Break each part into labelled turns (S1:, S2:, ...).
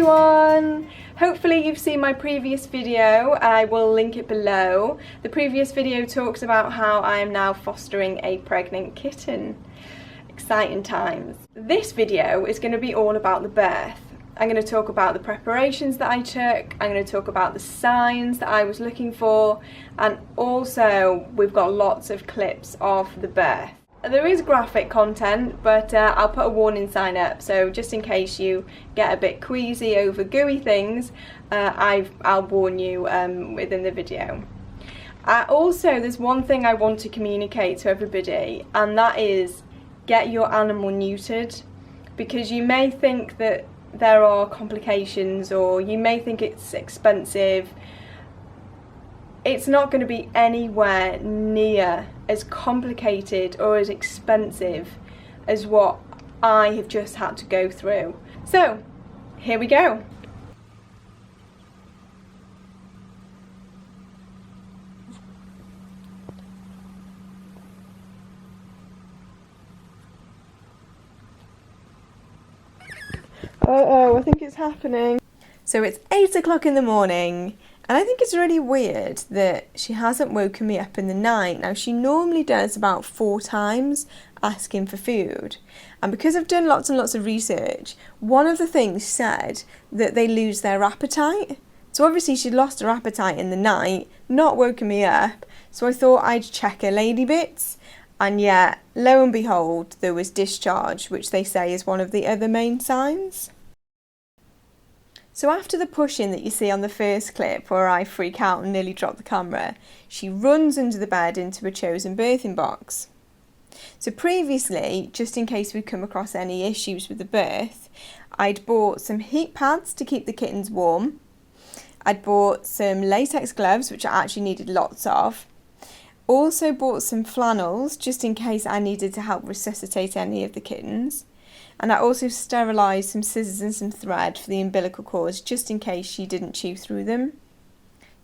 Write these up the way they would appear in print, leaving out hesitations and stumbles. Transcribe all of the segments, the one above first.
S1: everyone! Hopefully you've seen my previous video. I will link it below. The previous video talks about how I am now fostering a pregnant kitten. Exciting times. This video is going to be all about the birth. I'm going to talk about the preparations that I took, I'm going to talk about the signs that I was looking for, and also we've got lots of clips of the birth. There is graphic content, but I'll put a warning sign up, so just in case you get a bit queasy over gooey things, I'll warn you within the video. Also, there's one thing I want to communicate to everybody, and that is get your animal neutered, because you may think that there are complications or you may think it's expensive. It's not going to be anywhere near as complicated or as expensive as what I have just had to go through. So, here we go. Uh-oh, I think it's happening. So it's 8 o'clock in the morning. And I think it's really weird that she hasn't woken me up in the night. Now, she normally does about 4 times asking for food. And because I've done lots and lots of research, one of the things said that they lose their appetite. So obviously she'd lost her appetite in the night, not woken me up. So I thought I'd check her lady bits. And yet, lo and behold, there was discharge, which they say is one of the other main signs. So after the pushing that you see on the first clip where I freak out and nearly drop the camera, she runs under the bed into a chosen birthing box. So previously, just in case we come across any issues with the birth, I'd bought some heat pads to keep the kittens warm. I'd bought some latex gloves, which I actually needed lots of. Also bought some flannels just in case I needed to help resuscitate any of the kittens. And I also sterilised some scissors and some thread for the umbilical cords just in case she didn't chew through them.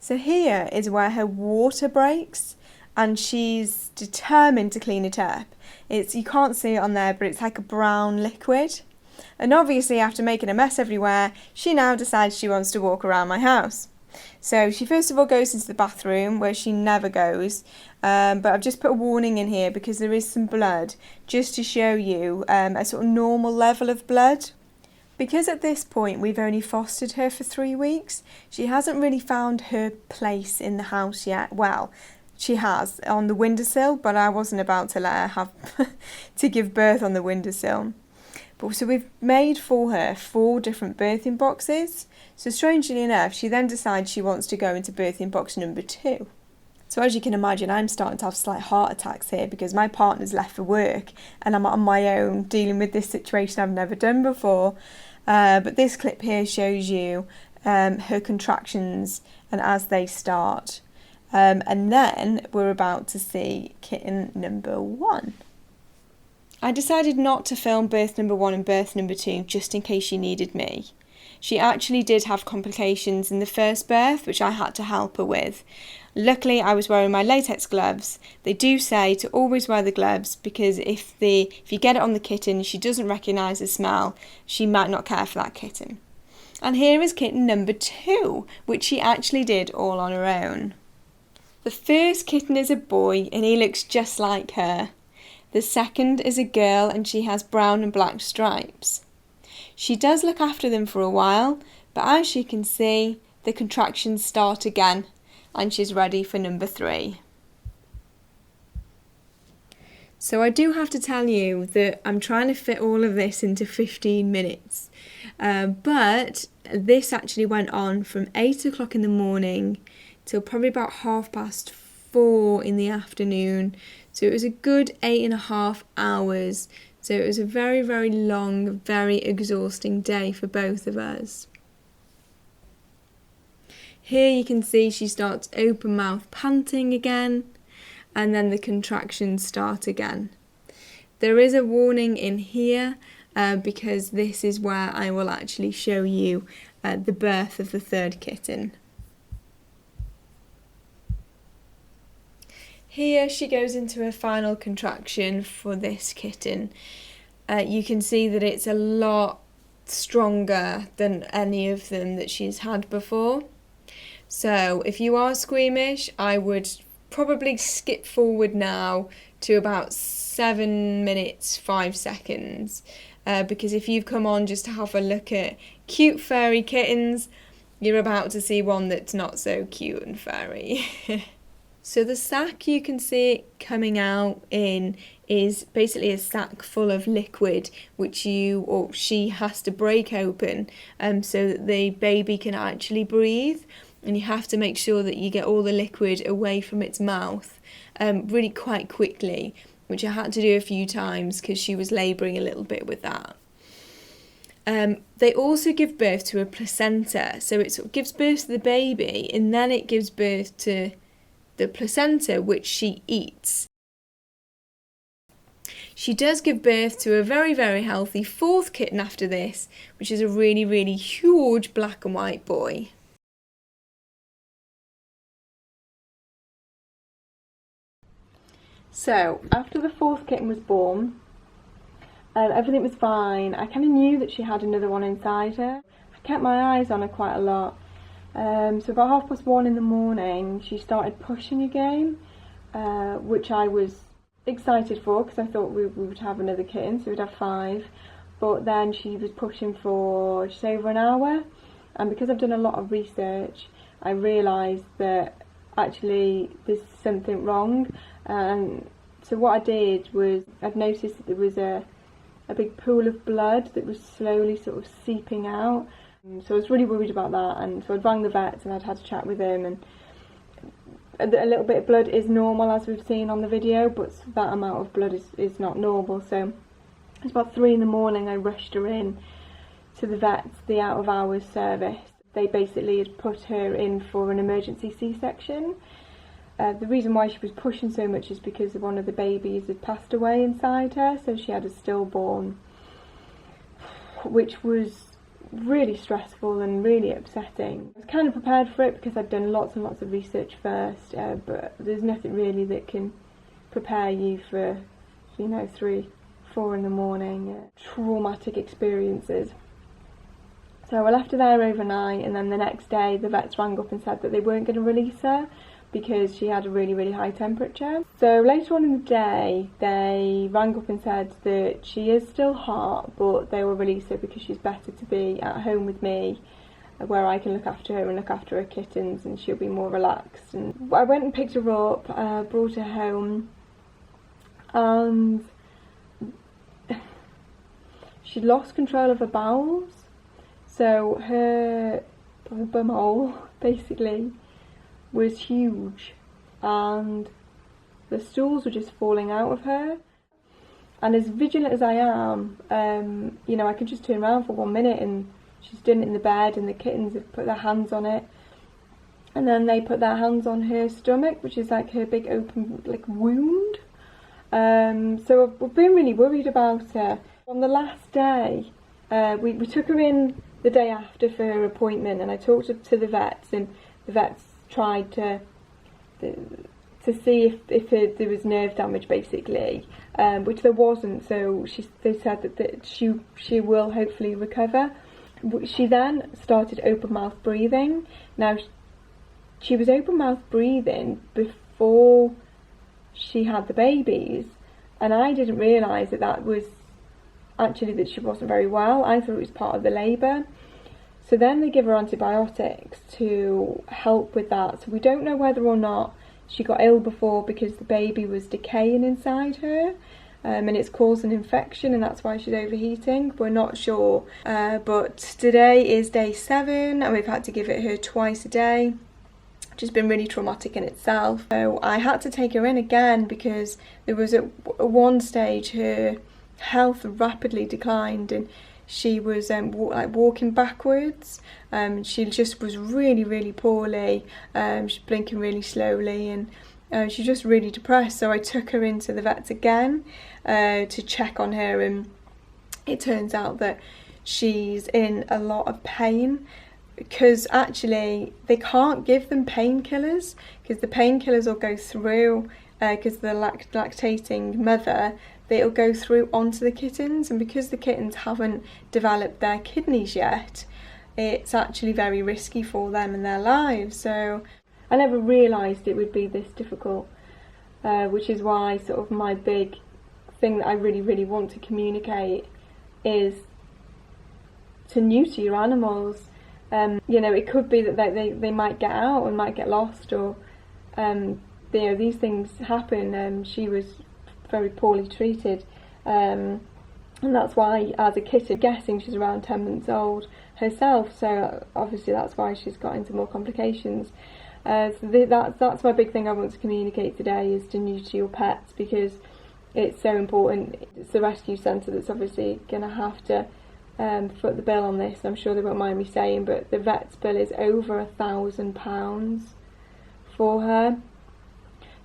S1: So here is where her water breaks and she's determined to clean it up. You can't see it on there, but it's like a brown liquid. And obviously after making a mess everywhere, she now decides she wants to walk around my house. So she first of all goes into the bathroom where she never goes, but I've just put a warning in here because there is some blood just to show you a sort of normal level of blood. Because at this point we've only fostered her for 3 weeks, she hasn't really found her place in the house yet. Well, she has on the windowsill, but I wasn't about to let her have to give birth on the windowsill. So we've made for her 4 different birthing boxes. So strangely enough, she then decides she wants to go into birthing box number 2. So as you can imagine, I'm starting to have slight heart attacks here because my partner's left for work and I'm on my own dealing with this situation I've never done before. But this clip here shows you her contractions and as they start. And then we're about to see kitten number 1. I decided not to film birth number 1 and birth number 2 just in case she needed me. She actually did have complications in the first birth, which I had to help her with. Luckily, I was wearing my latex gloves. They do say to always wear the gloves because if you get it on the kitten, she doesn't recognise the smell, she might not care for that kitten. And here is kitten number 2, which she actually did all on her own. The first kitten is a boy and he looks just like her. The second is a girl and she has brown and black stripes. She does look after them for a while, but as you can see, the contractions start again and she's ready for number 3. So I do have to tell you that I'm trying to fit all of this into 15 minutes. But this actually went on from 8 o'clock in the morning till probably about 4:30 in the afternoon. So it was a good 8.5 hours. So it was a very, very long, very exhausting day for both of us. Here you can see she starts open mouth panting again, and then the contractions start again. There is a warning in here because this is where I will actually show you the birth of the 3rd kitten. Here she goes into her final contraction for this kitten. You can see that it's a lot stronger than any of them that she's had before. So if you are squeamish, I would probably skip forward now to about 7 minutes 5 seconds, because if you've come on just to have a look at cute furry kittens, you're about to see one that's not so cute and furry. So the sack you can see coming out in is basically a sack full of liquid which you or she has to break open so that the baby can actually breathe, and you have to make sure that you get all the liquid away from its mouth really quite quickly, which I had to do a few times because she was labouring a little bit with that. They also give birth to a placenta, so it sort of gives birth to the baby and then it gives birth to the placenta, which she eats. She does give birth to a very, very healthy 4th kitten after this, which is a really, really huge black and white boy. So, after the 4th kitten was born, everything was fine. I kind of knew that she had another one inside her. I kept my eyes on her quite a lot. So about 1:30 in the morning, she started pushing again, which I was excited for because I thought we would have another kitten, so we'd have 5. But then she was pushing for just over an hour, and because I've done a lot of research, I realised that actually there's something wrong. So what I did was I'd noticed that there was a big pool of blood that was slowly sort of seeping out. So I was really worried about that, and so I'd rang the vets and I'd had a chat with him, and a little bit of blood is normal as we've seen on the video, but that amount of blood is not normal. So it's about 3 in the morning I rushed her in to the vets, the out of hours service. They basically had put her in for an emergency C-section. The reason why she was pushing so much is because one of the babies had passed away inside her, so she had a stillborn, which was really stressful and really upsetting. I was kind of prepared for it because I'd done lots and lots of research first, but there's nothing really that can prepare you for, 3, 4 in the morning, traumatic experiences. So I left her there overnight, and then the next day the vets rang up and said that they weren't going to release her because she had a really, really high temperature. So later on in the day, they rang up and said that she is still hot, but they will release her because she's better to be at home with me, where I can look after her and look after her kittens, and she'll be more relaxed. And I went and picked her up, brought her home, and she'd lost control of her bowels. So her bumhole, basically, was huge, and the stools were just falling out of her. And as vigilant as I am, I can just turn around for 1 minute and she's done it in the bed, and the kittens have put their hands on it, and then they put their hands on her stomach, which is like her big open wound. So I've been really worried about her. On the last day, we took her in the day after for her appointment, and I talked to the vets, and the vets tried to see if there was nerve damage, basically, which there wasn't. So they said that she will hopefully recover. She then started open mouth breathing. Now she was open mouth breathing before she had the babies, and I didn't realise that was actually that she wasn't very well. I thought it was part of the labour. So then they give her antibiotics to help with that. So we don't know whether or not she got ill before because the baby was decaying inside her, and it's caused an infection, and that's why she's overheating. We're not sure. But today is day 7, and we've had to give it her twice a day, which has been really traumatic in itself. So I had to take her in again because there was at one stage her health rapidly declined, and she was walking backwards. She just was really, really poorly. She's blinking really slowly, and she's just really depressed. So I took her into the vets again to check on her, and it turns out that she's in a lot of pain, because actually they can't give them painkillers because the painkillers will go through, because the lactating mother, it'll go through onto the kittens, and because the kittens haven't developed their kidneys yet, it's actually very risky for them and their lives. So I never realised it would be this difficult, which is why sort of my big thing that I really want to communicate is to neuter your animals. You know, it could be that they might get out and might get lost, or you know, these things happen. She was very poorly treated, and that's why, as a kitten, I'm guessing she's around 10 months old herself, so obviously that's why she's got into more complications. So that's my big thing I want to communicate today, is to neuter your pets, because it's so important. It's the rescue centre that's obviously going to have to foot the bill on this. I'm sure they won't mind me saying, but the vet's bill is over £1,000 for her.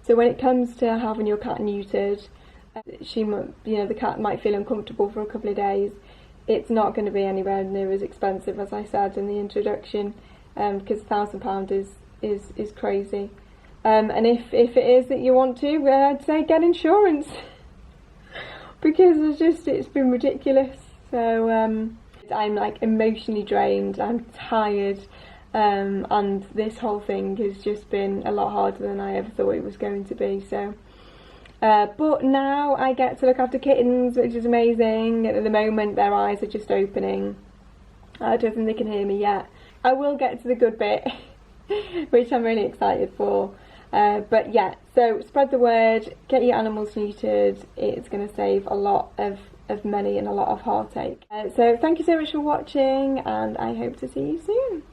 S1: So when it comes to having your cat neutered, the cat might feel uncomfortable for a couple of days. It's not going to be anywhere near as expensive as I said in the introduction, because £1,000 is crazy. And if it is that you want to, I'd say get insurance, because it's been ridiculous. So I'm like emotionally drained, I'm tired, and this whole thing has just been a lot harder than I ever thought it was going to be. So but now I get to look after kittens, which is amazing. At the moment their eyes are just opening. I don't think they can hear me yet. I will get to the good bit, which I'm really excited for. But yeah, so spread the word, get your animals neutered. It's going to save a lot of money and a lot of heartache. So thank you so much for watching, and I hope to see you soon.